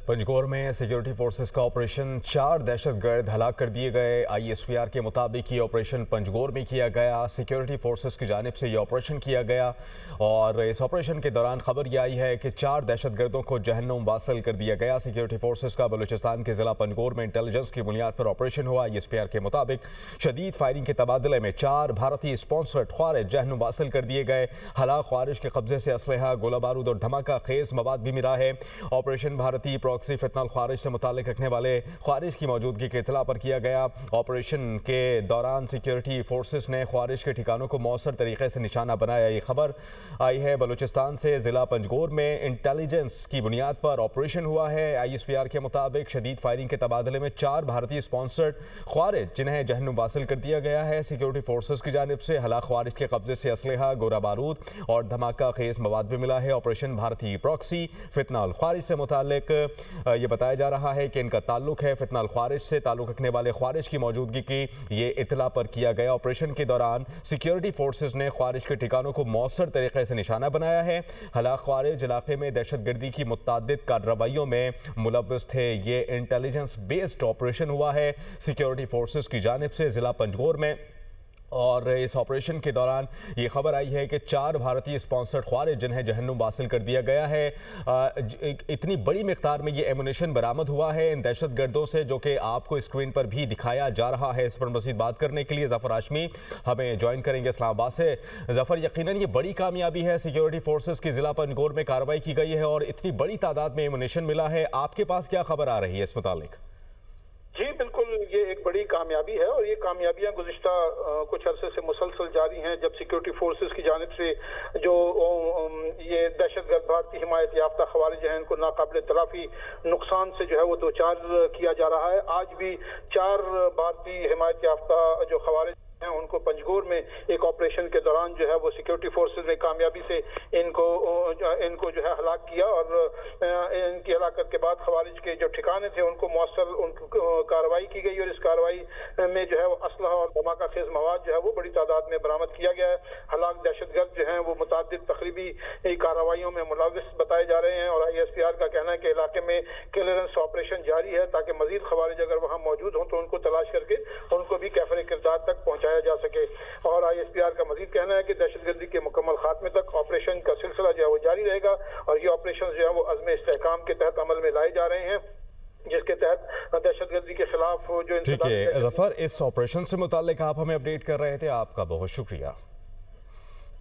पंजगोर में security forces का operation, 4 दहशतगर्द हलाक कर दिए गए। ISPR के मुताबिक ये ऑपरेशन पंजगोर में किया गया। सिक्योरिटी फोर्सेस की जानिब से ये ऑपरेशन किया गया और इस ऑपरेशन के दौरान खबर यह आई है कि 4 दहशतगर्दों को जहन्नुम वासल कर दिया गया। सिक्योरिटी फोर्सेस का बलूचिस्तान के जिला पंजगोर में इंटेलिजेंस की बुनियाद पर ऑपरेशन हुआ। ISPR के मुताबिक शदीद फायरिंग के तबादले में 4 भारतीय स्पॉन्सर्ड ख्वारिज जहन्नुम वासल कर दिए गए। हलाक ख्वारिज के कब्जे से असलहा, गोला बारूद और धमाका खेज मवाद भी मिला है। ऑपरेशन भारतीय प्रॉक्सी फितनल ख्वारिज से मुताल्लिक रखने वाले ख्वारिज की मौजूदगी के इत्तला पर किया गया। ऑपरेशन के दौरान सिक्योरिटी फोर्सेस ने ख्वारिज के ठिकानों को मौसर तरीके से निशाना बनाया। ये खबर आई है बलूचिस्तान से। जिला पंजगोर में इंटेलिजेंस की बुनियाद पर ऑपरेशन हुआ है। ISPR के मुताबिक शदीद फायरिंग के तबादले में 4 भारतीय स्पॉन्सर्ड ख्वारिज जिन्हें जहन्नुम वासिल कर दिया गया है। सिक्योरिटी फोर्सेस की जानिब से हलाक ख्वारिज के कब्जे से असलहा, गोला बारूद और धमाका खेज मवाद भी मिला है। ऑपरेशन भारतीय प्रॉक्सी फितनल ख्वारिज से मुताल्लिक ये बताया जा रहा है कि इनका ताल्लुक है फितनल ख्वारिज से। ताल्लुक रखने वाले ख्वारिज की मौजूदगी की ये इत्तला पर किया गया। ऑपरेशन के दौरान सिक्योरिटी फोर्सेस ने ख्वारिज के ठिकानों को मौसर तरीके से निशाना बनाया है। हलाक ख्वारिज इलाके में दहशतगर्दी की मुतअद्दिद कार्रवाइयों में मुलव्वस थे। ये इंटेलिजेंस बेस्ड ऑपरेशन हुआ है सिक्योरिटी फोर्सेस की जानिब से जिला पंजगोर में। और इस ऑपरेशन के दौरान ये खबर आई है कि 4 भारतीय स्पॉन्सर्ड ख्वारिज जिन्हें जहन्नुम वासिल कर दिया गया है। इतनी बड़ी मिकदार में ये एमुनेशन बरामद हुआ है इन दहशतगर्दों से, जो कि आपको स्क्रीन पर भी दिखाया जा रहा है। इस पर मज़ीद बात करने के लिए ज़फ़र हाशमी हमें ज्वाइन करेंगे इस्लामाबाद से। ज़फ़र, यकीनन ये बड़ी कामयाबी है, सिक्योरिटी फोर्सेस की ज़िला पंजगोर में कार्रवाई की गई है और इतनी बड़ी तादाद में एमुनेशन मिला है। आपके पास क्या खबर आ रही है इस मुतालिक? जी बिल्कुल, ये एक बड़ी कामयाबी है और ये कामयाबियां गुज़िश्ता कुछ अरसे से मुसलसल जारी हैं। जब सिक्योरिटी फोर्सेस की जानिब से जो ये दहशतगर्द भारतीय हिमायत याफ्ता ख़वारिज हैं, इनको नाकाबिल तलाफी नुकसान से जो है वो 2-4 किया जा रहा है। आज भी 4 भारतीय हिमायत याफ्ता जो ख़वारिज उनको पंजगोर में एक ऑपरेशन के दौरान जो है वो सिक्योरिटी फोर्सेस ने कामयाबी से इनको जो है हलाक किया और इनकी हलाकत के बाद खवारिज के जो ठिकाने थे उनको मौसर उनको कार्रवाई की गई और इस कार्रवाई में जो है वो असलहा और धमाका खेज मवाद जो है वो बड़ी तादाद में बरामद किया गया है। हलाक दहशतगर्द जो हैं वो मुतादिद तकरीबी कार्रवाइयों में मुलव्वस बताए जा रहे हैं और ISPR का कहना है कि इलाके में क्लियरेंस ऑपरेशन जारी है ताकि मजीद खवारिज अगर वहाँ मौजूद हों तो उनको तलाश करके उनको भी कैफर किरदार तक पहुँचाया जा सके। और ISPR का मजीद कहना है कि दहशतगर्दी के मुकम्मल खात्मे तक ऑपरेशन का सिलसिला जो है वो जारी रहेगा और ये ऑपरेशन जो है वो अज़्म इस्तेहकाम के तहत अमल में लाए जा रहे हैं, जिसके तहत दहशतगर्दी के खिलाफ जो। ठीक है ज़फ़र, इस ऑपरेशन से मुताल्लिक आप हमें अपडेट कर रहे थे, आपका बहुत शुक्रिया।